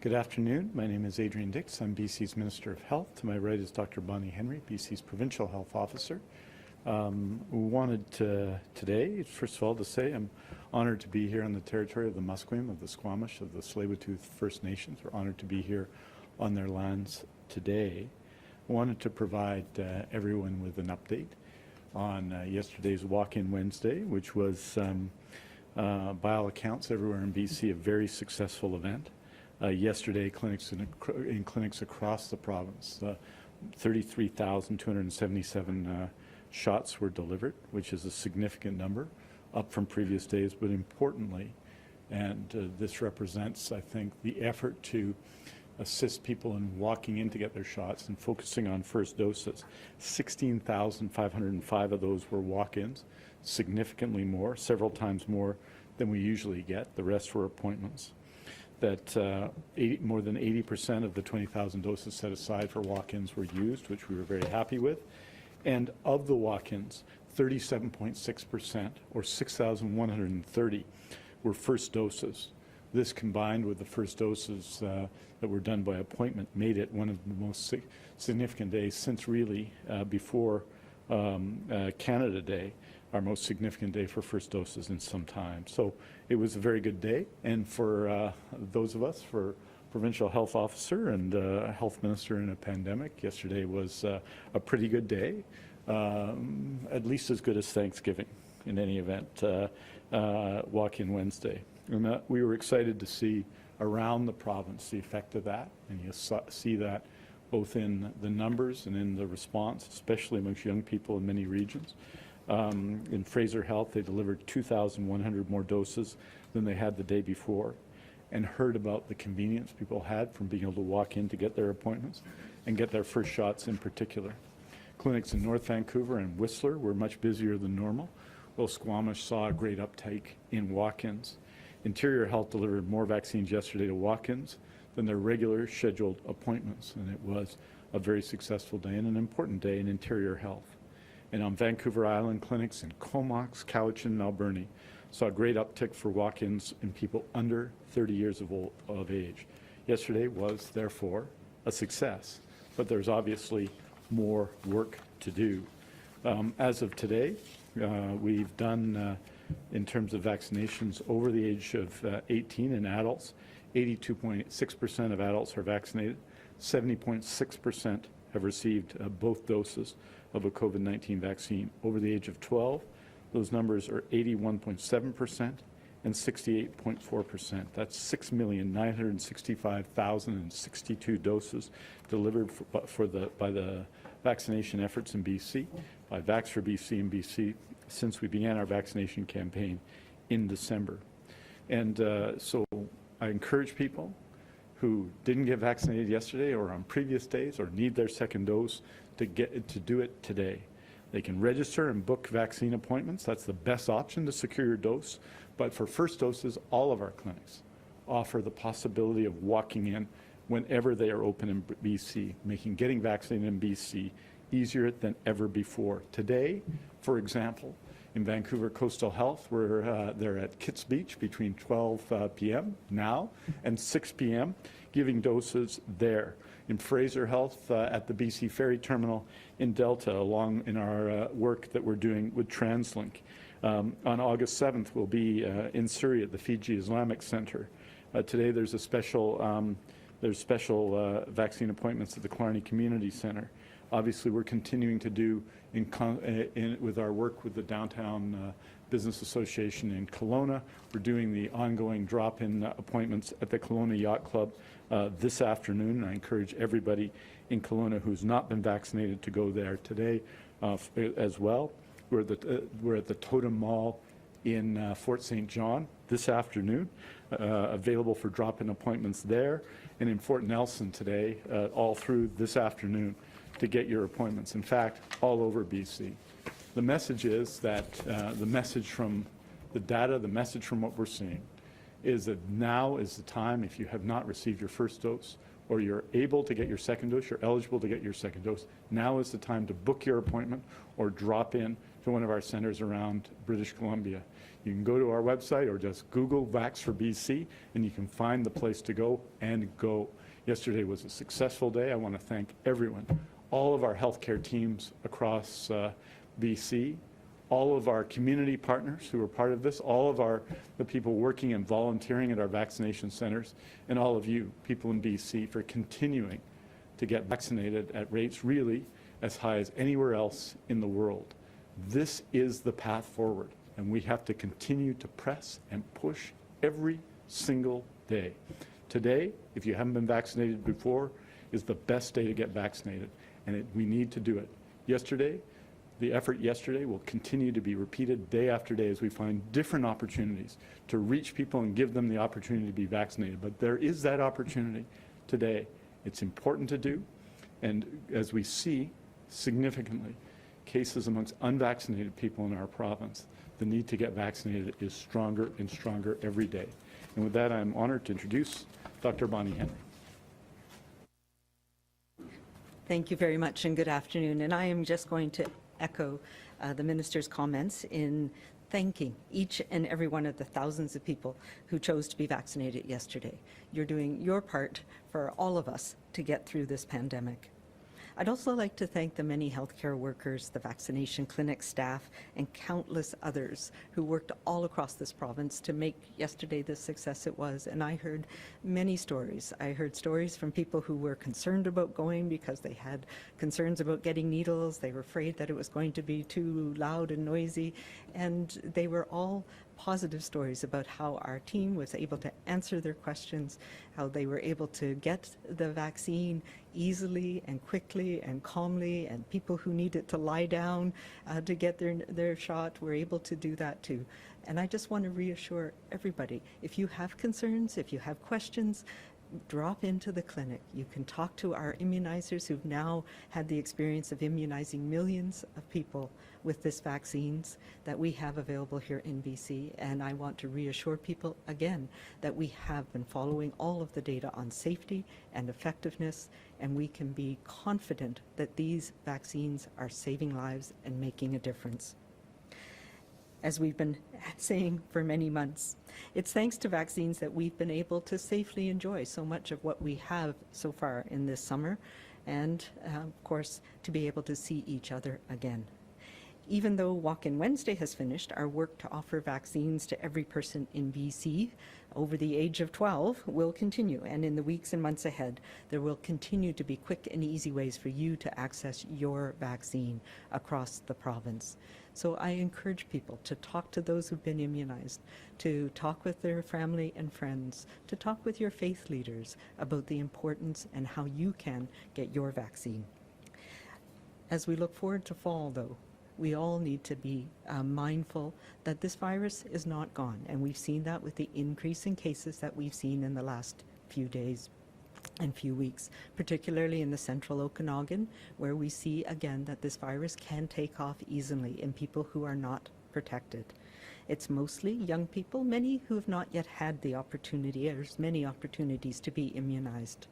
Good afternoon. My name is Adrian Dix. I'm BC's Minister of Health. To my right is Dr. Bonnie Henry, BC's Provincial Health Officer. We wanted today, first of all, to say I'm honored to be here on the territory of the Musqueam, of the Squamish, of the Tsleil-Waututh First Nations. We're honored to be here on their lands today. I wanted to provide everyone with an update on yesterday's Walk-In Wednesday, which was, by all accounts, everywhere in BC, a very successful event. Yesterday, in clinics across the province, 33,277 shots were delivered, which is a significant number, up from previous days, but importantly, and this represents, I think, the effort to assist people in walking in to get their shots and focusing on first doses. 16,505 of those were walk-ins, significantly more, several times more than we usually get. The rest were appointments. That more than 80% of the 20,000 doses set aside for walk-ins were used, which we were very happy with. And of the walk-ins, 37.6%, or 6,130, were first doses. This, combined with the first doses that were done by appointment, made it one of the most significant days since really before Canada Day, our most significant day for first doses in some time. So it was a very good day, and for those of us, for Provincial Health Officer and Health Minister in a pandemic, yesterday was a pretty good day, at least as good as Thanksgiving in any event, Walk-In Wednesday. And we were excited to see around the province the effect of that, and you see that both in the numbers and in the response, especially amongst young people in many regions. In Fraser Health, they delivered 2,100 more doses than they had the day before, and heard about the convenience people had from being able to walk in to get their appointments and get their first shots in particular. Clinics in North Vancouver and Whistler were much busier than normal, while Squamish saw a great uptake in walk-ins. Interior Health delivered more vaccines yesterday to walk-ins than their regular scheduled appointments, and it was a very successful day and an important day in Interior Health. And on Vancouver Island, clinics in Comox, Cowichan, and Alberni saw a great uptick for walk-ins in people under 30 years of age. Yesterday was, therefore, a success, but there's obviously more work to do. As of today, we've done, in terms of vaccinations over the age of 18 in adults, 82.6% of adults are vaccinated, 70.6% have received both doses of a COVID-19 vaccine. Over the age of 12, those numbers are 81.7% and 68.4%. That's 6,965,062 doses delivered by the vaccination efforts in BC, by Vax for BC in BC, since we began our vaccination campaign in December. And so I encourage people who didn't get vaccinated yesterday or on previous days or need their second dose to do it today. They can register and book vaccine appointments. That's the best option to secure your dose. But for first doses, all of our clinics offer the possibility of walking in whenever they are open in BC, making getting vaccinated in BC easier than ever before. Today, for example, in Vancouver Coastal Health, they're at Kitts Beach between 12 p.m. now and 6 p.m., giving doses there. In Fraser Health at the BC Ferry Terminal in Delta, along in our work that we're doing with TransLink. On August 7th, we'll be in Surrey at the Fiji Islamic Center. Today, there's special vaccine appointments at the Killarney Community Center. Obviously, we're continuing to do with our work with the Downtown Business Association in Kelowna. We're doing the ongoing drop-in appointments at the Kelowna Yacht Club this afternoon. I encourage everybody in Kelowna who's not been vaccinated to go there today as well. We're at the Totem Mall in Fort St. John this afternoon, available for drop-in appointments there, and in Fort Nelson today, all through this afternoon, to get your appointments. In fact, all over BC. The message is that the message from the data, the message from what we're seeing, is that now is the time, if you have not received your first dose or you're able to get your second dose, you're eligible to get your second dose, now is the time to book your appointment or drop in to one of our centers around British Columbia. You can go to our website or just Google Vax for BC, and you can find the place to go and go. Yesterday was a successful day. I want to thank everyone, all of our healthcare teams across BC, all of our community partners who are part of this, all of the people working and volunteering at our vaccination centers, and all of you, people in BC, for continuing to get vaccinated at rates really as high as anywhere else in the world. This is the path forward, and we have to continue to press and push every single day. Today, if you haven't been vaccinated before, is the best day to get vaccinated, and we need to do it. The effort yesterday will continue to be repeated day after day as we find different opportunities to reach people and give them the opportunity to be vaccinated. But there is that opportunity today. It's important to do, and as we see significantly cases amongst unvaccinated people in our province, the need to get vaccinated is stronger and stronger every day. And with that, I'm honored to introduce Dr. Bonnie Henry. Thank you very much, and good afternoon. And I am just going to echo the Minister's comments in thanking each and every one of the thousands of people who chose to be vaccinated yesterday. You're doing your part for all of us to get through this pandemic. I'd also like to thank the many healthcare workers, the vaccination clinic staff, and countless others who worked all across this province to make yesterday the success it was. And I heard many stories. I heard stories from people who were concerned about going because they had concerns about getting needles. They were afraid that it was going to be too loud and noisy. And they were all positive stories about how our team was able to answer their questions, how they were able to get the vaccine easily and quickly and calmly, and people who needed to lie down to get their shot were able to do that too. And I just want to reassure everybody, if you have concerns, if you have questions, drop into the clinic. You can talk to our immunizers who've now had the experience of immunizing millions of people with this vaccines that we have available here in BC. And I want to reassure people again that we have been following all of the data on safety and effectiveness, and we can be confident that these vaccines are saving lives and making a difference. As we've been saying for many months, it's thanks to vaccines that we've been able to safely enjoy so much of what we have so far in this summer, and of course, to be able to see each other again. Even though Walk-in Wednesday has finished, our work to offer vaccines to every person in BC over the age of 12 will continue, and in the weeks and months ahead, there will continue to be quick and easy ways for you to access your vaccine across the province. So I encourage people to talk to those who've been immunized, to talk with their family and friends, to talk with your faith leaders about the importance and how you can get your vaccine. As we look forward to fall, though, we all need to be mindful that this virus is not gone, and we've seen that with the increase in cases that we've seen in the last few days and few weeks, particularly in the central Okanagan, where we see again that this virus can take off easily in people who are not protected. It's mostly young people, many who have not yet had the opportunity, there's many opportunities to be immunized.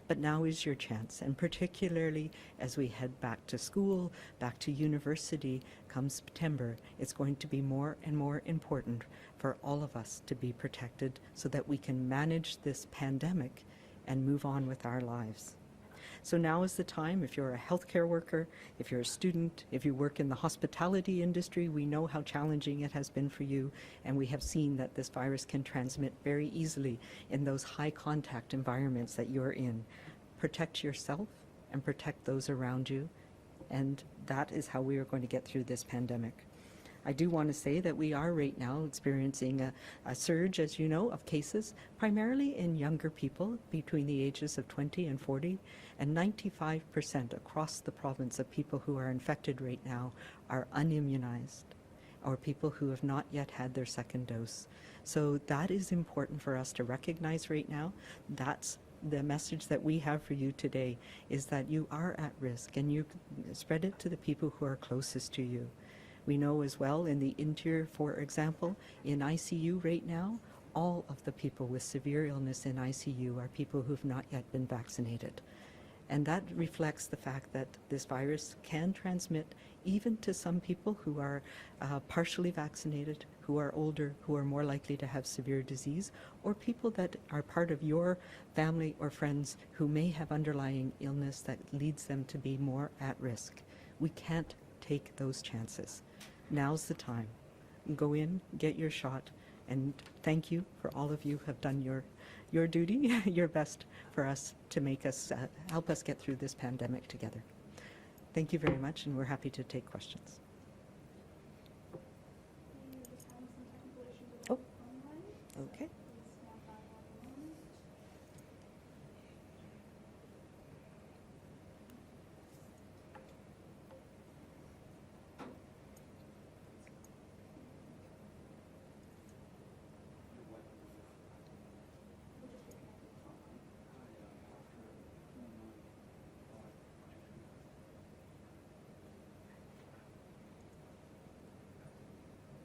But now is your chance, and particularly as we head back to school, back to university come September, it's going to be more and more important for all of us to be protected so that we can manage this pandemic and move on with our lives. So now is the time. If you're a healthcare worker, if you're a student, if you work in the hospitality industry, we know how challenging it has been for you, and we have seen that this virus can transmit very easily in those high contact environments that you're in. Protect yourself and protect those around you, and that is how we are going to get through this pandemic. I do want to say that we are right now experiencing a surge, as you know, of cases, primarily in younger people between the ages of 20 and 40, and 95% across the province of people who are infected right now are unimmunized, or people who have not yet had their second dose. So that is important for us to recognize right now. That's the message that we have for you today, is that you are at risk, and you spread it to the people who are closest to you. We know as well in the interior, for example, in ICU right now, all of the people with severe illness in ICU are people who've not yet been vaccinated. And that reflects the fact that this virus can transmit even to some people who are partially vaccinated, who are older, who are more likely to have severe disease, or people that are part of your family or friends who may have underlying illness that leads them to be more at risk. We can't take those chances. Now's the time. Go in, get your shot, and thank you for all of you who have done your duty, your best for us to make us, help us get through this pandemic together. Thank you very much, and we're happy to take questions. Oh, okay.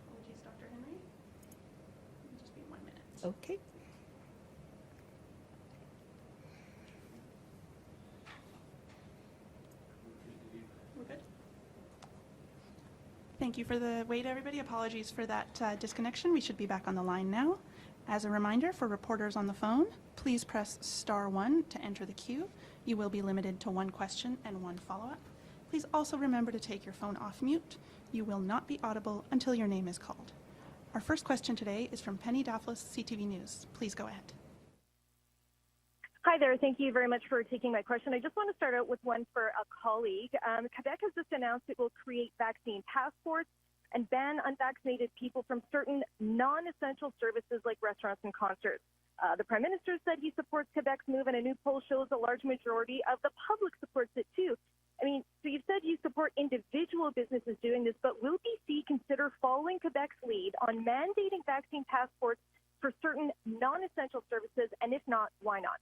Apologies, Dr. Henry. It'll just be 1 minute. Okay. We're good? Thank you for the wait, everybody. Apologies for that disconnection. We should be back on the line now. As a reminder for reporters on the phone, please press *1 to enter the queue. You will be limited to 1 question and 1 follow-up. Please also remember to take your phone off mute. You will not be audible until your name is called. Our first question today is from Penny Daflos, CTV News. Please go ahead. Hi there. Thank you very much for taking my question. I just want to start out with one for a colleague. Quebec has just announced it will create vaccine passports and ban unvaccinated people from certain non-essential services like restaurants and concerts. The Prime Minister said he supports Quebec's move, and a new poll shows a large majority of the public supports it too. I mean, so you've said you support individual businesses doing this, but will BC consider following Quebec's lead on mandating vaccine passports for certain non-essential services? And if not, why not?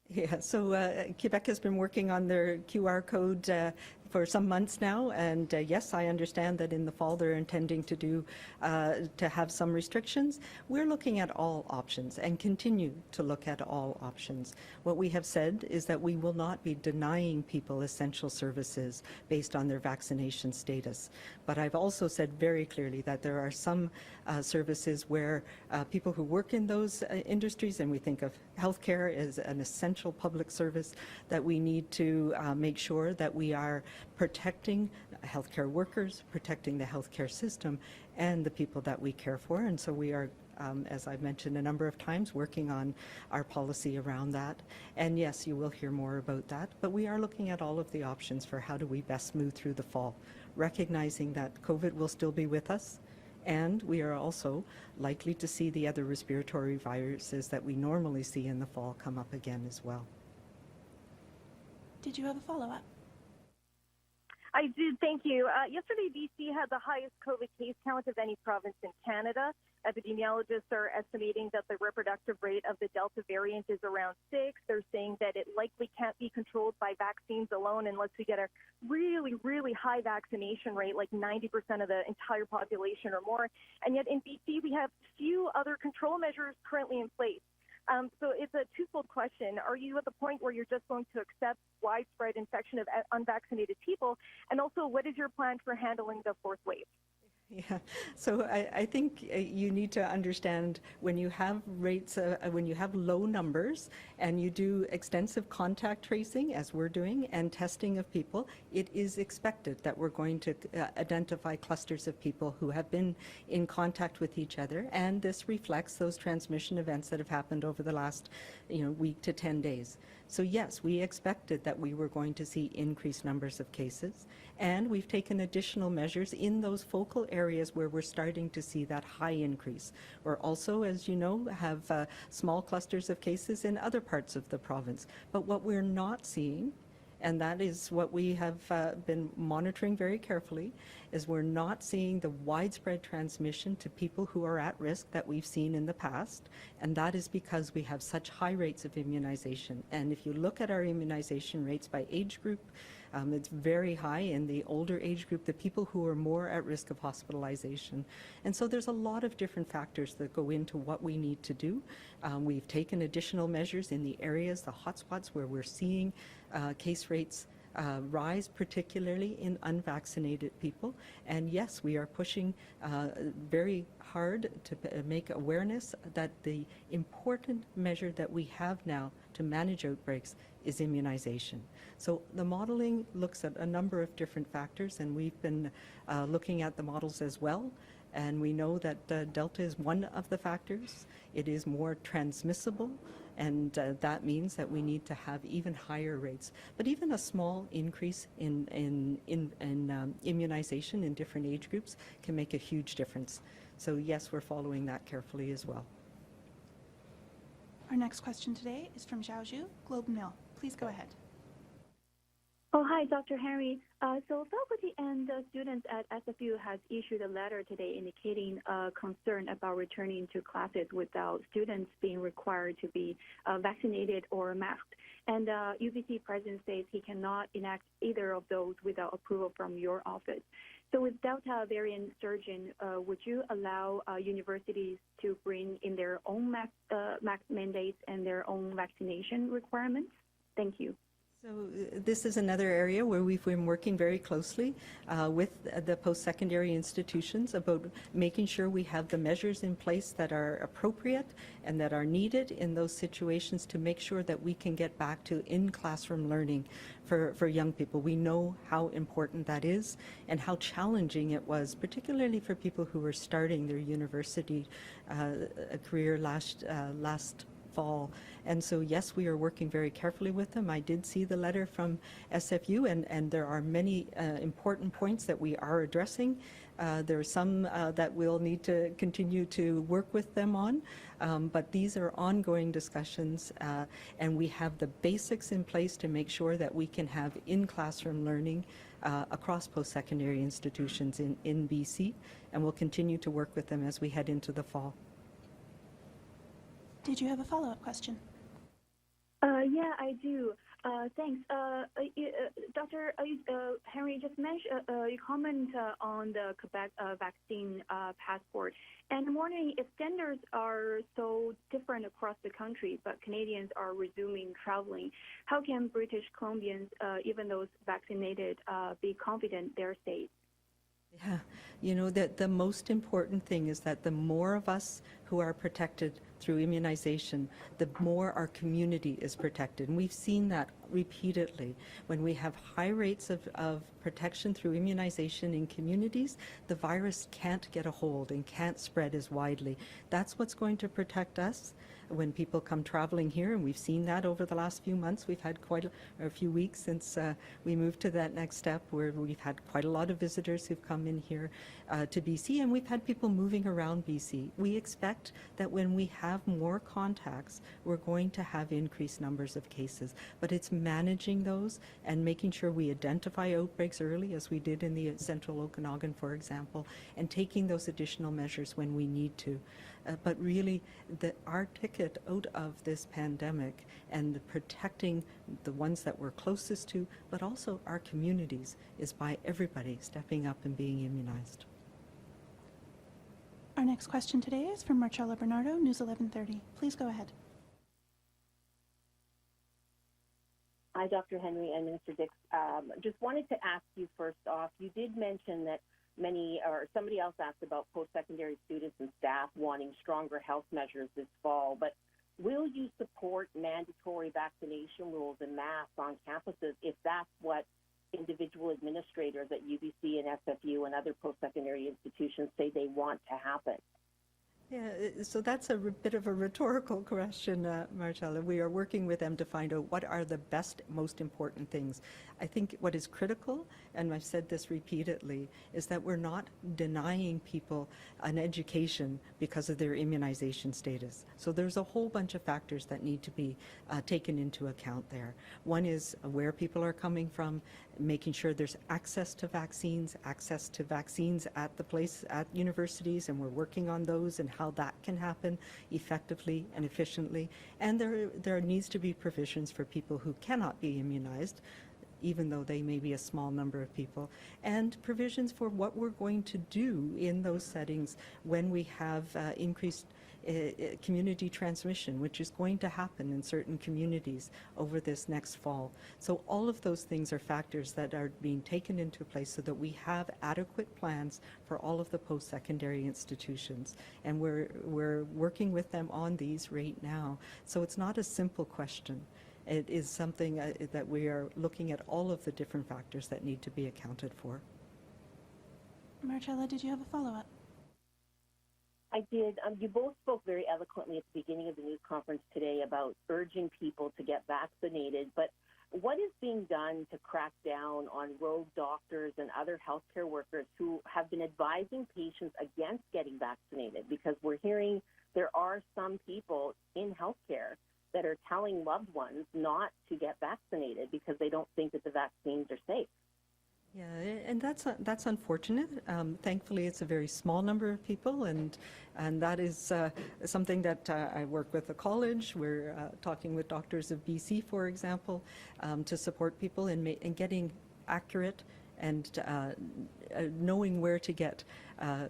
Yeah, so Quebec has been working on their QR code for some months now, and yes, I understand that in the fall they're intending to have some restrictions. We're looking at all options and continue to look at all options. What we have said is that we will not be denying people essential services based on their vaccination status. But I've also said very clearly that there are some services where people who work in those industries, and we think of healthcare as an essential public service, that we need to make sure that we are protecting healthcare workers, protecting the healthcare system, and the people that we care for. And so we are, as I've mentioned a number of times, working on our policy around that. And yes, you will hear more about that, but we are looking at all of the options for how do we best move through the fall, recognizing that COVID will still be with us, and we are also likely to see the other respiratory viruses that we normally see in the fall come up again as well. Did you have a follow-up? I did, thank you. Yesterday, BC had the highest COVID case count of any province in Canada. Epidemiologists are estimating that the reproductive rate of the Delta variant is around 6. They're saying that it likely can't be controlled by vaccines alone unless we get a really, really high vaccination rate, like 90% of the entire population or more. And yet in BC, we have few other control measures currently in place. So it's a twofold question. Are you at the point where you're just going to accept widespread infection of unvaccinated people? And also, what is your plan for handling the fourth wave? Yeah, so I think you need to understand when you have rates, when you have low numbers and you do extensive contact tracing, as we're doing, and testing of people, it is expected that we're going to identify clusters of people who have been in contact with each other, and this reflects those transmission events that have happened over the last week to 10 days. So yes, we expected that we were going to see increased numbers of cases, and we've taken additional measures in those focal areas where we're starting to see that high increase. We're also, as you know, have small clusters of cases in other parts of the province. But what we're not seeing, and that is what we have been monitoring very carefully, is we're not seeing the widespread transmission to people who are at risk that we've seen in the past, and that is because we have such high rates of immunization. And if you look at our immunization rates by age group, It's very high in the older age group, the people who are more at risk of hospitalization. And so there's a lot of different factors that go into what we need to do. We've taken additional measures in the areas, the hotspots, where we're seeing case rates rise, particularly in unvaccinated people. And yes, we are pushing very hard to make awareness that the important measure that we have now to manage outbreaks is immunization. So the modeling looks at a number of different factors, and we've been looking at the models as well. And we know that Delta is one of the factors. It is more transmissible, and that means that we need to have even higher rates. But even a small increase in immunization in different age groups can make a huge difference. So yes, we're following that carefully as well. Our next question today is from Zhao Zhu, Globe and Mail. Please go ahead. Oh, hi, Dr. Henry. So faculty and students at SFU has issued a letter today indicating concern about returning to classes without students being required to be vaccinated or masked. And UBC president says he cannot enact either of those without approval from your office. So with Delta variant surging, would you allow universities to bring in their own mask mandates and their own vaccination requirements? Thank you. So this is another area where we've been working very closely with the post-secondary institutions about making sure we have the measures in place that are appropriate and that are needed in those situations to make sure that we can get back to in-classroom learning for young people. We know how important that is and how challenging it was, particularly for people who were starting their university career last fall. And so, yes, we are working very carefully with them. I did see the letter from SFU, and there are many important points that we are addressing. There are some that we'll need to continue to work with them on, but these are ongoing discussions, and we have the basics in place to make sure that we can have in-classroom learning across post-secondary institutions in BC, and we'll continue to work with them as we head into the fall. Did you have a follow-up question? Yeah, I do. Thanks. Dr. Henry just mentioned, you comment on the Quebec vaccine passport. And I'm wondering if standards are so different across the country, but Canadians are resuming traveling, how can British Columbians, even those vaccinated, be confident they're safe? Yeah, you know, that the most important thing is that the more of us who are protected through immunization, the more our community is protected. And we've seen that repeatedly. When we have high rates of protection through immunization in communities, the virus can't get a hold and can't spread as widely. That's what's going to protect us when people come traveling here, and we've seen that over the last few months. We've had quite a few weeks since we moved to that next step, where we've had quite a lot of visitors who've come in here to BC, and we've had people moving around BC. We expect that when we have more contacts, we're going to have increased numbers of cases, but it's managing those and making sure we identify outbreaks early, as we did in the central Okanagan, for example, and taking those additional measures when we need to. But really, our ticket out of this pandemic and protecting the ones that we're closest to, but also our communities, is by everybody stepping up and being immunized. Our next question today is from Marcella Bernardo, News 1130. Please go ahead. Hi, Dr. Henry and Minister Dix. Just wanted to ask you first off, you did mention that somebody else asked about post-secondary students and staff wanting stronger health measures this fall, but will you support mandatory vaccination rules and masks on campuses if that's what individual administrators at UBC and SFU and other post-secondary institutions say they want to happen? Yeah, so that's a bit of a rhetorical question, Marcella. We are working with them to find out what are the best, most important things. I think what is critical, and I've said this repeatedly, is that we're not denying people an education because of their immunization status. So there's a whole bunch of factors that need to be taken into account there. One is where people are coming from, making sure there's access to vaccines at the place, at universities, and we're working on those and how that can happen effectively and efficiently. And there needs to be provisions for people who cannot be immunized, even though they may be a small number of people, and provisions for what we're going to do in those settings when we have increased community transmission, which is going to happen in certain communities over this next fall. So all of those things are factors that are being taken into place so that we have adequate plans for all of the post-secondary institutions. And we're working with them on these right now. So it's not a simple question. It is something that we are looking at all of the different factors that need to be accounted for. Marcella, did you have a follow-up? I did. You both spoke very eloquently at the beginning of the news conference today about urging people to get vaccinated, but what is being done to crack down on rogue doctors and other healthcare workers who have been advising patients against getting vaccinated? Because we're hearing there are some people in healthcare that are telling loved ones not to get vaccinated because they don't think that the vaccines are safe. Yeah, and that's unfortunate. Thankfully, it's a very small number of people, and that is something that I work with the college. We're talking with Doctors of BC, for example, to support people in getting accurate and knowing where to get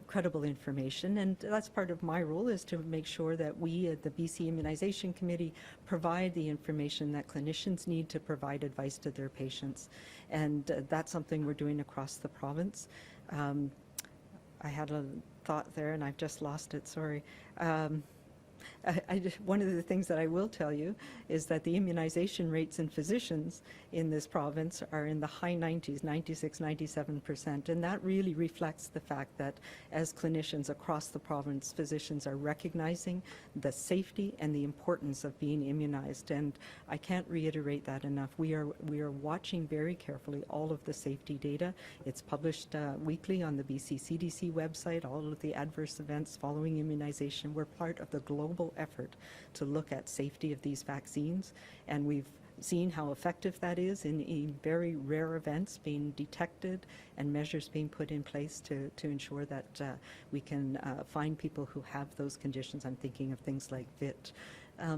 credible information. And that's part of my role, is to make sure that we at the BC Immunization Committee provide the information that clinicians need to provide advice to their patients. And that's something we're doing across the province. I had a thought there and I've just lost it, sorry. One of the things that I will tell you is that the immunization rates in physicians in this province are in the high 90s, 96, 97%, and that really reflects the fact that as clinicians across the province, physicians are recognizing the safety and the importance of being immunized, and I can't reiterate that enough. We are watching very carefully all of the safety data. It's published weekly on the BC CDC website, all of the adverse events following immunization. We're part of the global effort to look at safety of these vaccines, and we've seen how effective that is in very rare events being detected and measures being put in place to ensure that we can find people who have those conditions. I'm thinking of things like VIT.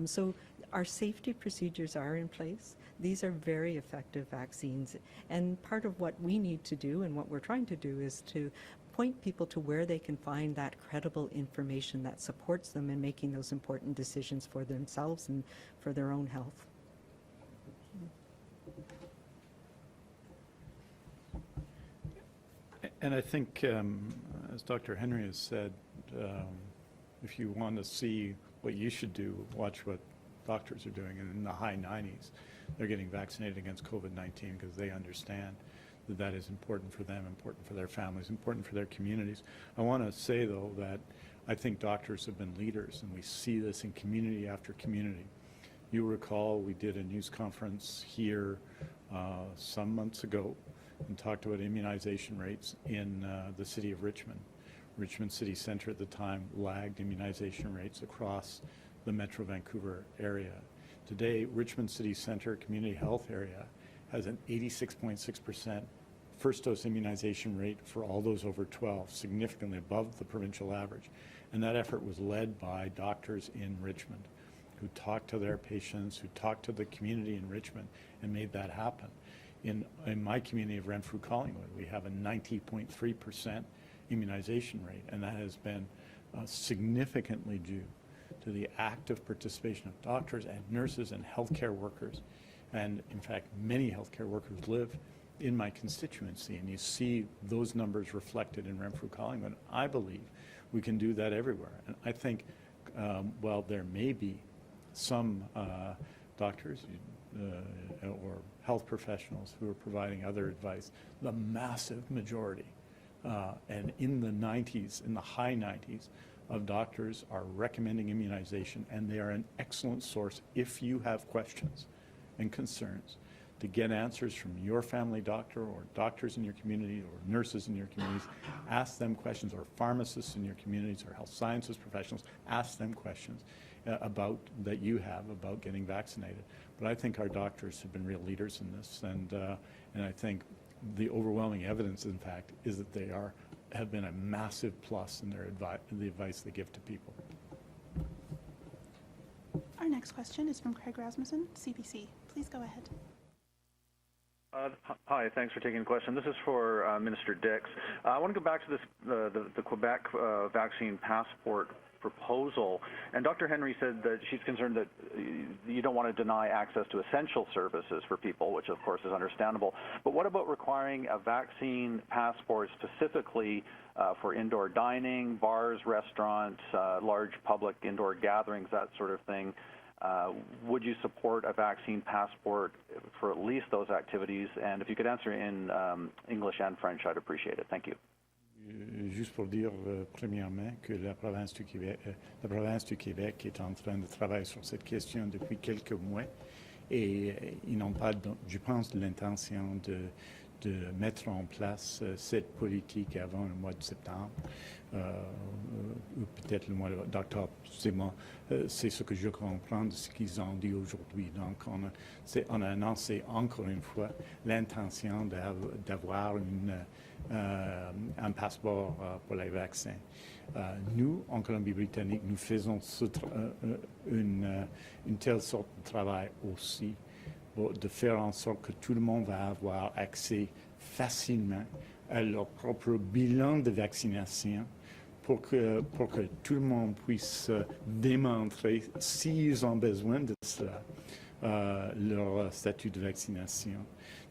So our safety procedures are in place. These are very effective vaccines, and part of what we need to do and what we're trying to do is to point people to where they can find that credible information that supports them in making those important decisions for themselves and for their own health. And I think, as Dr. Henry has said, if you want to see what you should do, watch what doctors are doing. And in the high 90s, they're getting vaccinated against COVID-19 because they understand that that is important for them, important for their families, important for their communities. I want to say, though, that I think doctors have been leaders, and we see this in community after community. You recall we did a news conference here some months ago and talked about immunization rates in the city of Richmond. Richmond City Centre at the time lagged immunization rates across the Metro Vancouver area. Today, Richmond City Centre community health area has an 86.6% first dose immunization rate for all those over 12, significantly above the provincial average. And that effort was led by doctors in Richmond who talked to their patients, who talked to the community in Richmond, and made that happen. In my community of Renfrew-Collingwood, we have a 90.3% immunization rate, and that has been significantly due to the active participation of doctors and nurses and healthcare workers. And in fact, many healthcare workers live in my constituency, and you see those numbers reflected in Renfrew-Collingwood. I believe we can do that everywhere. And I think while there may be some doctors or health professionals who are providing other advice, the massive majority, and in the 90s, in the high 90s, of doctors are recommending immunization, and they are an excellent source if you have questions and concerns to get answers from your family doctor or doctors in your community or nurses in your communities. Ask them questions, or pharmacists in your communities or health sciences professionals. Ask them questions about getting vaccinated. But I think our doctors have been real leaders in this, and I think the overwhelming evidence, in fact, is that they have been a massive plus in the advice they give to people. Our next question is from Craig Rasmussen, CBC. Please go ahead. Hi, thanks for taking the question. This is for Minister Dix. I want to go back to this the Quebec vaccine passport proposal. And Dr. Henry said that she's concerned that you don't want to deny access to essential services for people, which of course is understandable. But what about requiring a vaccine passport specifically for indoor dining, bars, restaurants, large public indoor gatherings, that sort of thing? Would you support a vaccine passport for at least those activities? And if you could answer in English and French, I'd appreciate it. Thank you. Juste pour dire, premièrement, que la province du Québec est en train de travailler sur cette question depuis quelques mois et ils n'ont pas, je pense, l'intention de mettre en place cette politique avant le mois de septembre, ou peut-être le mois d'octobre. C'est ce que je comprends de ce qu'ils ont dit aujourd'hui. Donc, on a annoncé encore une fois l'intention d'avoir un passeport pour les vaccins. Nous, en Colombie-Britannique, nous faisons une telle sorte de travail aussi, de faire en sorte que tout le monde va avoir accès facilement à leur propre bilan de vaccination pour que tout le monde puisse démontrer, s'ils ont besoin de cela, leur statut de vaccination.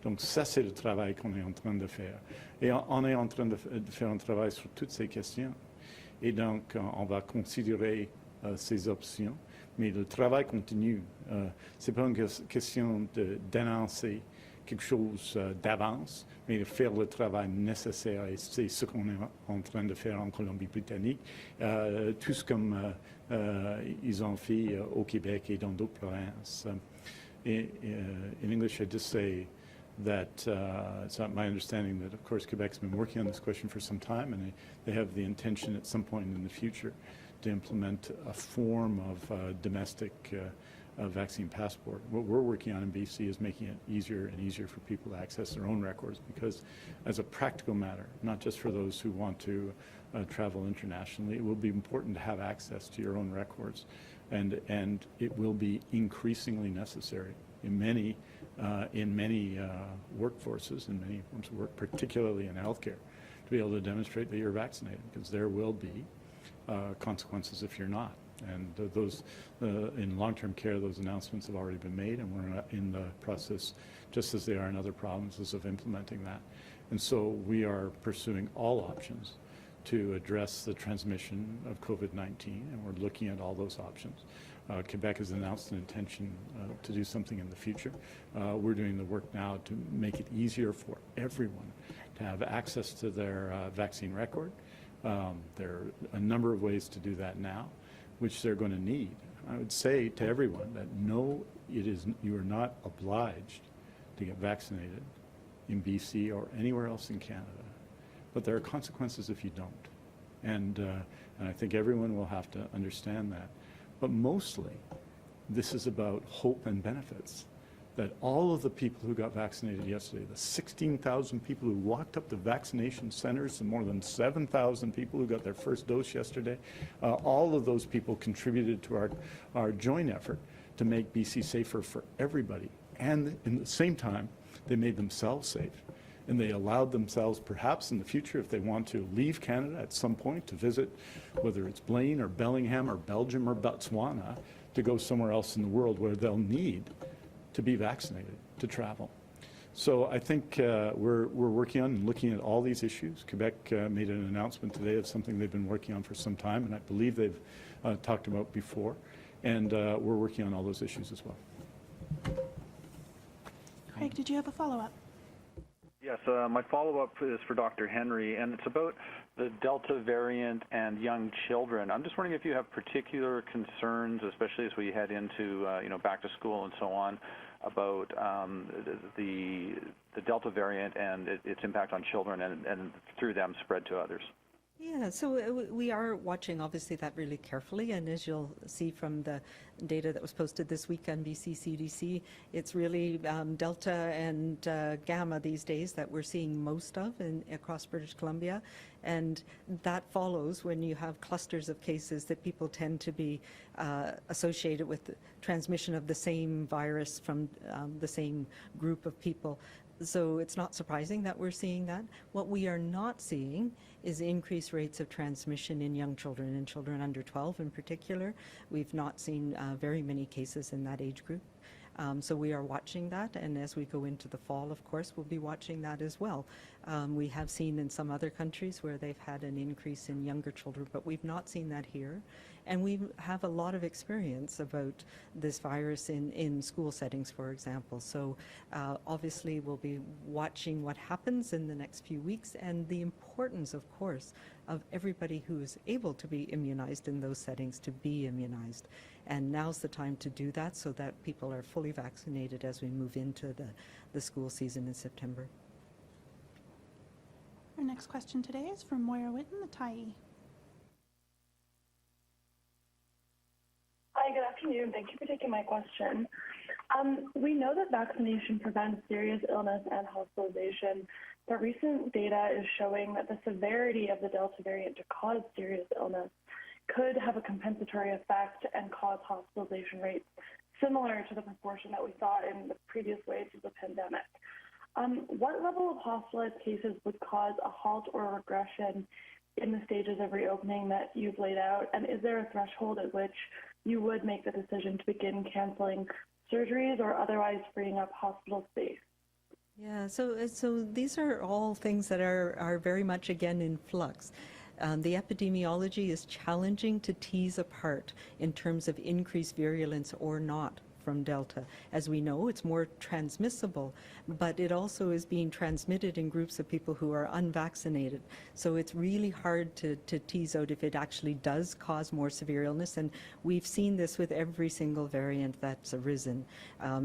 Donc ça, c'est le travail qu'on est en train de faire. Et on est en train de faire un travail sur toutes ces questions. Et donc, on va considérer ces options. Mais le travail continue. Ce n'est pas une question d'annoncer quelque chose d'avance, mais de faire le travail nécessaire. Et c'est ce qu'on est en train de faire en Colombie-Britannique, tous comme ils ont fait au Québec et dans d'autres provinces. In English, I just say that it's not my understanding that, of course, Quebec's been working on this question for some time, and they have the intention at some point in the future to implement a form of domestic vaccine passport. What we're working on in BC is making it easier and easier for people to access their own records because as a practical matter, not just for those who want to travel internationally, it will be important to have access to your own records and it will be increasingly necessary in many workforces, in many forms of work, particularly in healthcare, to be able to demonstrate that you're vaccinated because there will be consequences if you're not. And those, in long-term care, those announcements have already been made, and we're in the process, just as they are in other provinces, of implementing that. And so we are pursuing all options to address the transmission of COVID-19, and we're looking at all those options. Quebec has announced an intention to do something in the future. We're doing the work now to make it easier for everyone to have access to their vaccine record. There are a number of ways to do that now, which they're going to need. I would say to everyone that no, you are not obliged to get vaccinated in BC or anywhere else in Canada, but there are consequences if you don't. And I think everyone will have to understand that. But mostly, this is about hope and benefits. That all of the people who got vaccinated yesterday, the 16,000 people who walked up to vaccination centers, and more than 7,000 people who got their first dose yesterday, all of those people contributed to our joint effort to make BC safer for everybody. And in the same time, they made themselves safe. And they allowed themselves, perhaps in the future, if they want to leave Canada at some point to visit, whether it's Blaine or Bellingham or Belgium or Botswana, to go somewhere else in the world where they'll need to be vaccinated, to travel. So I think we're working on and looking at all these issues. Quebec made an announcement today of something they've been working on for some time, and I believe they've talked about before. And we're working on all those issues as well. Craig, did you have a follow-up? Yes, my follow-up is for Dr. Henry, and it's about the Delta variant and young children. I'm just wondering if you have particular concerns, especially as we head into back to school and so on, about the Delta variant and its impact on children and through them spread to others. Yeah, so we are watching, obviously, that really carefully, and as you'll see from the data that was posted this week on BC CDC, it's really Delta and Gamma these days that we're seeing most of across British Columbia, and that follows when you have clusters of cases that people tend to be associated with the transmission of the same virus from the same group of people. So it's not surprising that we're seeing that. What we are not seeing is increased rates of transmission in young children and children under 12 in particular. We've not seen very many cases in that age group. So we are watching that, and as we go into the fall, of course, we'll be watching that as well. We have seen in some other countries where they've had an increase in younger children, but we've not seen that here. And we have a lot of experience about this virus in school settings, for example. So obviously we'll be watching what happens in the next few weeks, and the importance, of course, of everybody who is able to be immunized in those settings to be immunized. And now's the time to do that so that people are fully vaccinated as we move into the school season in September. Our next question today is from Moira Witten, the Tyee. Hi, good afternoon. Thank you for taking my question. We know that vaccination prevents serious illness and hospitalization, but recent data is showing that the severity of the Delta variant to cause serious illness could have a compensatory effect and cause hospitalization rates similar to the proportion that we saw in the previous waves of the pandemic. What level of hospitalized cases would cause a halt or a regression in the stages of reopening that you've laid out? And is there a threshold at which you would make the decision to begin canceling surgeries or otherwise freeing up hospital space? Yeah, so these are all things that are very much, again, in flux. The epidemiology is challenging to tease apart in terms of increased virulence or not from Delta. As we know, it's more transmissible, but it also is being transmitted in groups of people who are unvaccinated. So it's really hard to tease out if it actually does cause more severe illness, and we've seen this with every single variant that's arisen.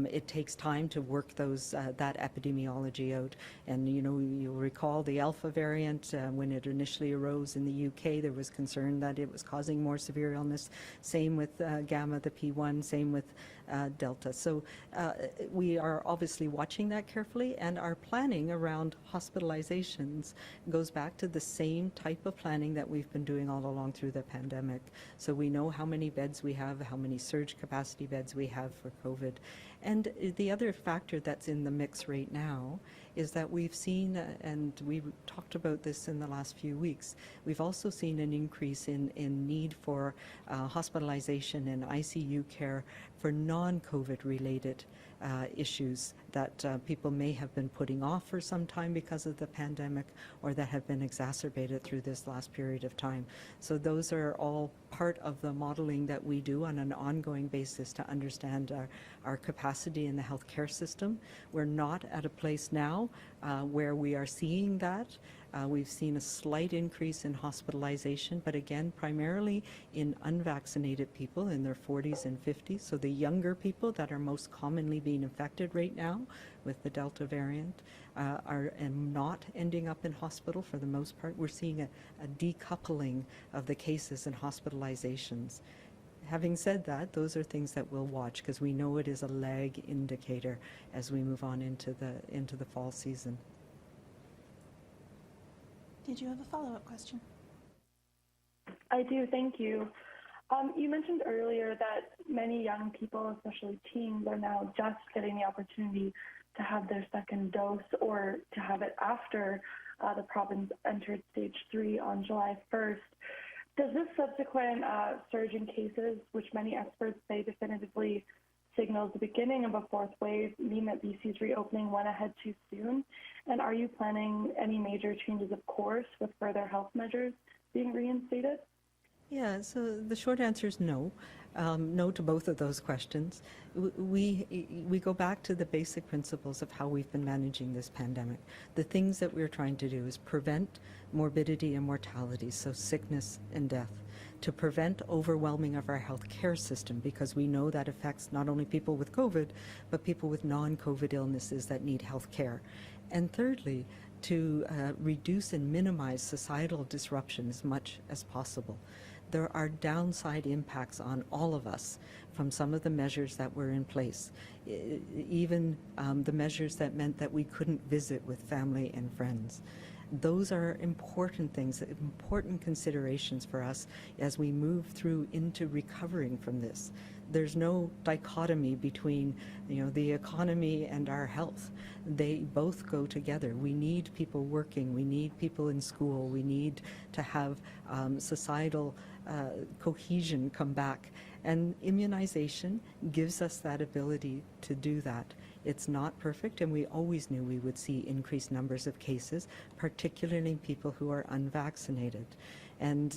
It takes time to work that epidemiology out, and you'll recall the Alpha variant, when it initially arose in the UK, there was concern that it was causing more severe illness. Same with Gamma, the P1, same with Delta. So we are obviously watching that carefully, and our planning around hospitalizations goes back to the same type of planning that we've been doing all along through the pandemic. So we know how many beds we have, how many surge capacity beds we have for COVID. And the other factor that's in the mix right now is that we've seen, and we talked about this in the last few weeks, we've also seen an increase in need for hospitalization and ICU care for non-COVID related issues that people may have been putting off for some time because of the pandemic, or that have been exacerbated through this last period of time. So those are all part of the modeling that we do on an ongoing basis to understand our capacity in the healthcare system. We're not at a place now where we are seeing that. We've seen a slight increase in hospitalization, but again, primarily in unvaccinated people in their 40s and 50s. So the younger people that are most commonly being infected right now with the Delta variant are not ending up in hospital for the most part. We're seeing a decoupling of the cases and hospitalizations. Having said that, those are things that we'll watch because we know it is a lag indicator as we move on into the fall season. Did you have a follow-up question? I do, thank you. You mentioned earlier that many young people, especially teens, are now just getting the opportunity to have their second dose or to have it after the province entered stage 3 on July 1st. Does this subsequent surge in cases, which many experts say definitively signals the beginning of a fourth wave, mean that BC's reopening went ahead too soon? And are you planning any major changes of course with further health measures being reinstated? Yeah, so the short answer is no. No to both of those questions. We go back to the basic principles of how we've been managing this pandemic. The things that we're trying to do is prevent morbidity and mortality, so sickness and death, to prevent overwhelming of our health care system, because we know that affects not only people with COVID, but people with non-COVID illnesses that need health care. And thirdly, to reduce and minimize societal disruption as much as possible. There are downside impacts on all of us from some of the measures that were in place, even the measures that meant that we couldn't visit with family and friends. Those are important things, important considerations for us as we move through into recovering from this. There's no dichotomy between, the economy and our health. They both go together. We need people working. We need people in school. We need to have societal cohesion come back. And immunization gives us that ability to do that. It's not perfect, and we always knew we would see increased numbers of cases, particularly in people who are unvaccinated. And,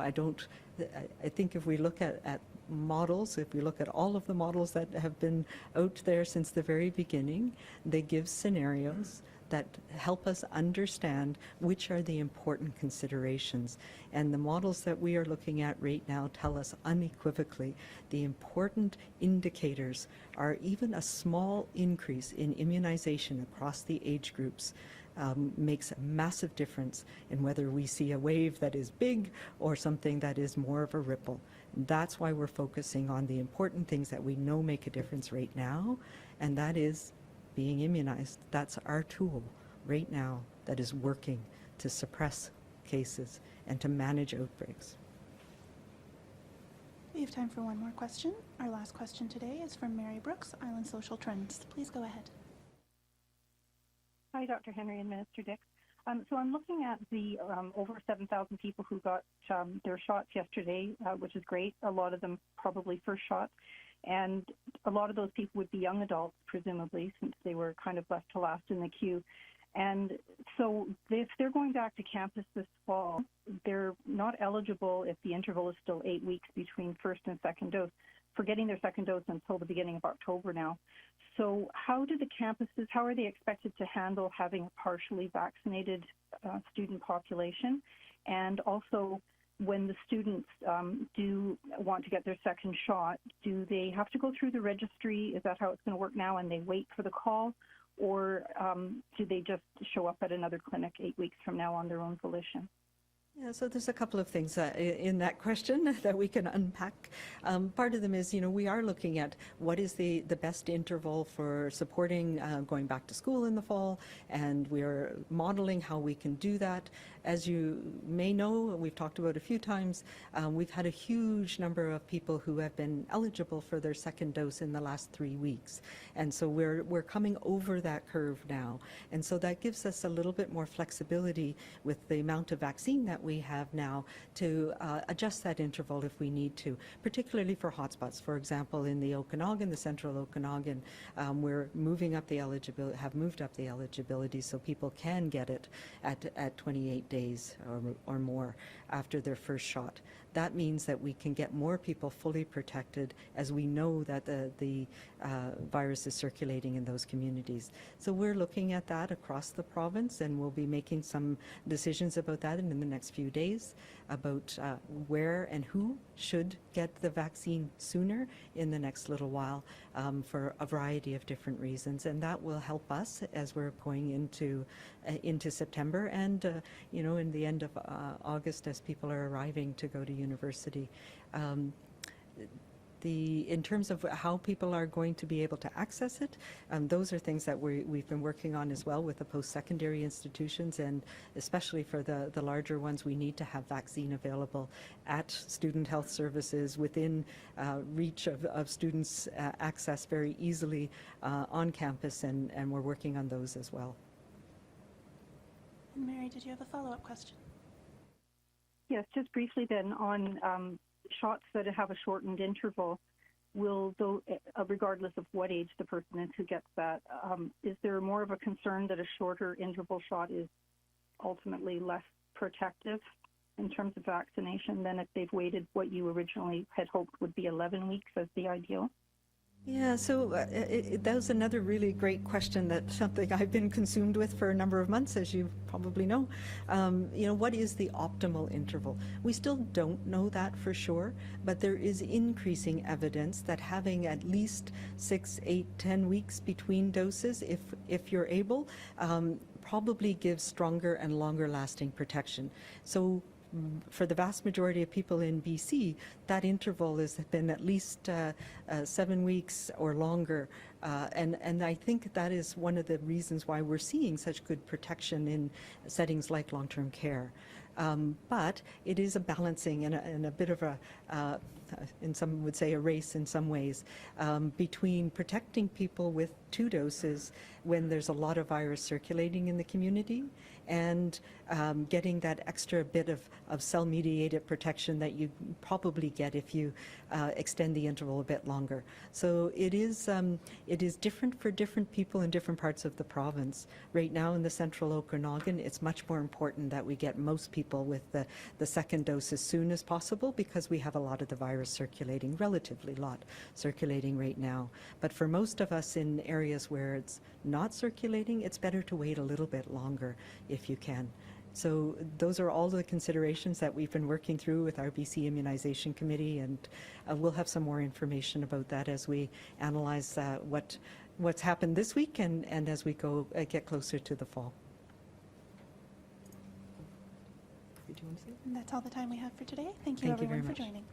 I think if we look at models, if we look at all of the models that have been out there since the very beginning, they give scenarios that help us understand which are the important considerations. And the models that we are looking at right now tell us unequivocally the important indicators are even a small increase in immunization across the age groups makes a massive difference in whether we see a wave that is big or something that is more of a ripple. That's why we're focusing on the important things that we know make a difference right now, and that is being immunized. That's our tool right now that is working to suppress cases and to manage outbreaks. We have time for one more question. Our last question today is from Mary Brooks, Island Social Trends. Please go ahead. Hi, Dr. Henry and Minister Dix. So I'm looking at the over 7,000 people who got their shots yesterday, which is great. A lot of them probably first shot. And a lot of those people would be young adults, presumably, since they were kind of left to last in the queue. And so if they're going back to campus this fall, they're not eligible if the interval is still 8 weeks between first and second dose for getting their second dose until the beginning of October now. So how do the campuses, how are they expected to handle having a partially vaccinated student population? And also, when the students do want to get their second shot, do they have to go through the registry? Is that how it's going to work now, and they wait for the call? Or do they just show up at another clinic 8 weeks from now on their own volition? Yeah, so there's a couple of things in that question that we can unpack. Part of them is, we are looking at what is the best interval for supporting going back to school in the fall, and we're modeling how we can do that. As you may know, we've talked about a few times, we've had a huge number of people who have been eligible for their second dose in the last 3 weeks. And so we're coming over that curve now. And so that gives us a little bit more flexibility with the amount of vaccine that we have now to adjust that interval if we need to, particularly for hotspots. For example, in the Okanagan, the central Okanagan, we're moving up the eligibility, have moved up the eligibility so people can get it at 28 days or more after their first shot. That means that we can get more people fully protected as we know that the virus is circulating in those communities. So we're looking at that across the province, and we'll be making some decisions about that in the next few days about where and who should get the vaccine sooner in the next little while for a variety of different reasons. And that will help us as we're going into September and, in the end of August as people are arriving to go to university. In terms of how people are going to be able to access it, those are things that we've been working on as well with the post-secondary institutions, and especially for the larger ones, we need to have vaccine available at student health services within reach of students' access very easily on campus, and we're working on those as well. And Mary, did you have a follow-up question? Yes, just briefly then on shots that have a shortened interval, regardless of what age the person is who gets that, is there more of a concern that a shorter interval shot is ultimately less protective in terms of vaccination than if they've waited what you originally had hoped would be 11 weeks as the ideal? Yeah, so that was another really great question, that's something I've been consumed with for a number of months, as you probably know. What is the optimal interval? We still don't know that for sure, but there is increasing evidence that having at least 6, 8, 10 weeks between doses, if you're able, probably gives stronger and longer lasting protection. So for the vast majority of people in BC, that interval has been at least 7 weeks or longer. And I think that is one of the reasons why we're seeing such good protection in settings like long-term care. But it is a balancing and a bit of a, and some would say a race in some ways, between protecting people with 2 doses when there's a lot of virus circulating in the community, and getting that extra bit of cell-mediated protection that you probably get if you extend the interval a bit longer. So it is different for different people in different parts of the province. Right now in the central Okanagan, it's much more important that we get most people with the second dose as soon as possible, because we have a lot of the virus circulating, relatively lot circulating right now. But for most of us in areas where it's not circulating, it's better to wait a little bit longer if you can. So those are all the considerations that we've been working through with our BC Immunization Committee, and we'll have some more information about that as we analyze what's happened this week and as we get closer to the fall. And that's all the time we have for today. Thank you, Thank you very everyone, for much. joining.